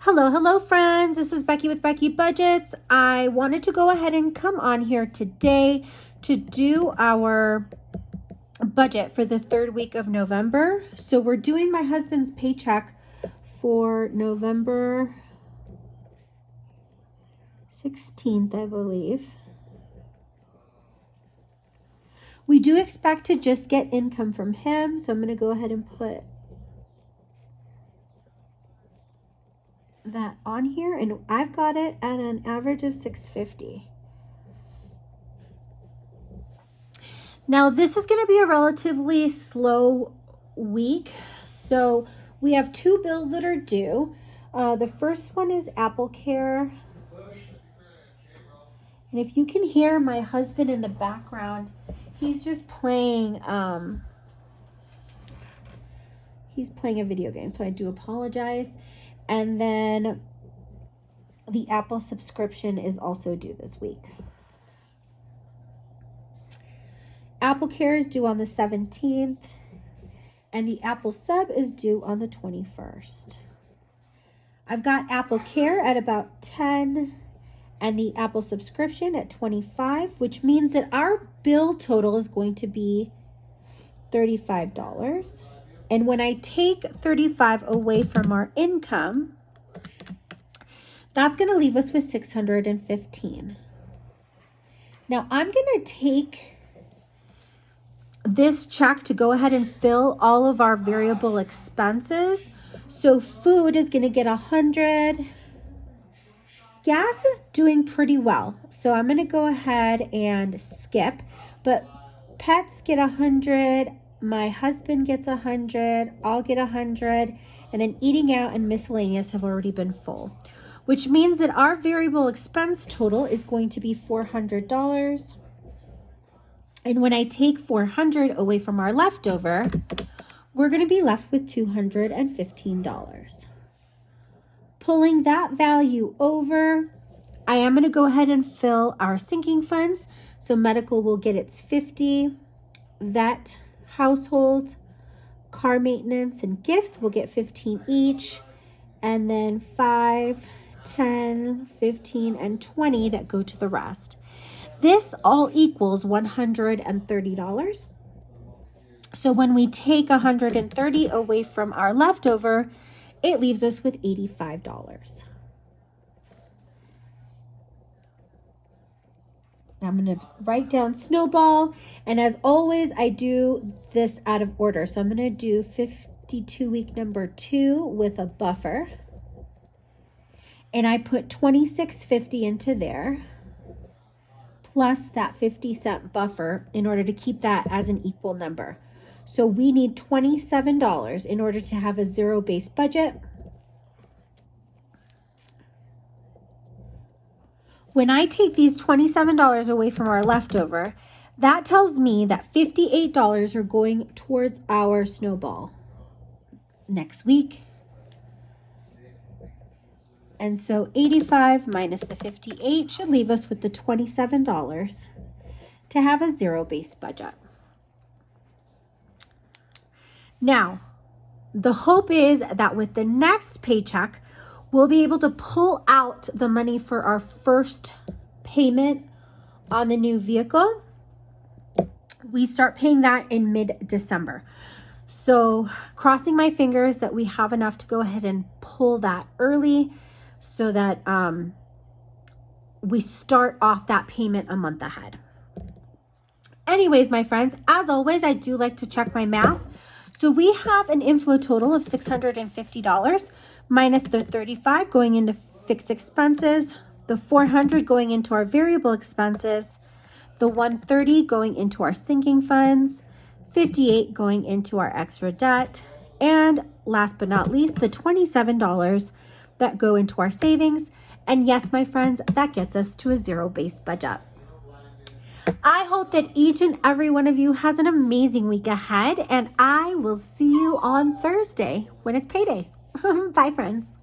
Hello, friends. This is Becky with Becky Budgets. I wanted to go ahead and come on here today to do our budget for the third week of November. So we're doing my husband's paycheck for November 16th, I believe. We do expect to just get income from him, so I'm going to go ahead and put that on here, and I've got it at an average of $650. Now this is going to be a relatively slow week, so we have two bills that are due. The first one is Apple Care, and if you can hear my husband in the background, he's just playing he's playing a video game, so I do apologize. And then the Apple subscription is also due this week. Apple Care is due on the 17th, and the Apple sub is due on the 21st. I've got Apple Care at about 10 and the Apple subscription at 25, which means that our bill total is going to be $35. And when I take 35 away from our income, that's going to leave us with 615. Now I'm going to take this check to go ahead and fill all of our variable expenses. So food is going to get 100. Gas is doing pretty well, so I'm going to go ahead and skip, but pets get 100. My husband gets 100, I'll get 100, and then eating out and miscellaneous have already been full, which means that our variable expense total is going to be $400. And when I take 400 away from our leftover, we're going to be left with $215. Pulling that value over, I am going to go ahead and fill our sinking funds. So medical will get its 50, vet, household, car maintenance, and gifts will get 15 each, and then 5, 10, 15, and 20 that go to the rest. This all equals $130. So when we take 130 away from our leftover, it leaves us with $85. I'm going to write down Snowball, and as always, I do this out of order. So I'm going to do 52 week number 2 with a buffer, and I put $26.50 into there, plus that 50-cent buffer in order to keep that as an equal number. So we need $27 in order to have a zero-based budget. When I take these $27 away from our leftover, that tells me that $58 are going towards our Snowball next week. And so 85 minus the 58 should leave us with the $27 to have a zero-based budget. Now, the hope is that with the next paycheck, we'll be able to pull out the money for our first payment on the new vehicle. We start paying that in mid-December. So crossing my fingers that we have enough to go ahead and pull that early so that we start off that payment a month ahead. Anyways, my friends, as always, I do like to check my math. So we have an inflow total of $650 minus the 35 going into fixed expenses, the 400 going into our variable expenses, the 130 going into our sinking funds, 58 going into our extra debt, and last but not least, the $27 that go into our savings. And yes, my friends, that gets us to a zero-based budget. I hope that each and every one of you has an amazing week ahead, and I will see you on Thursday when it's payday. Bye, friends.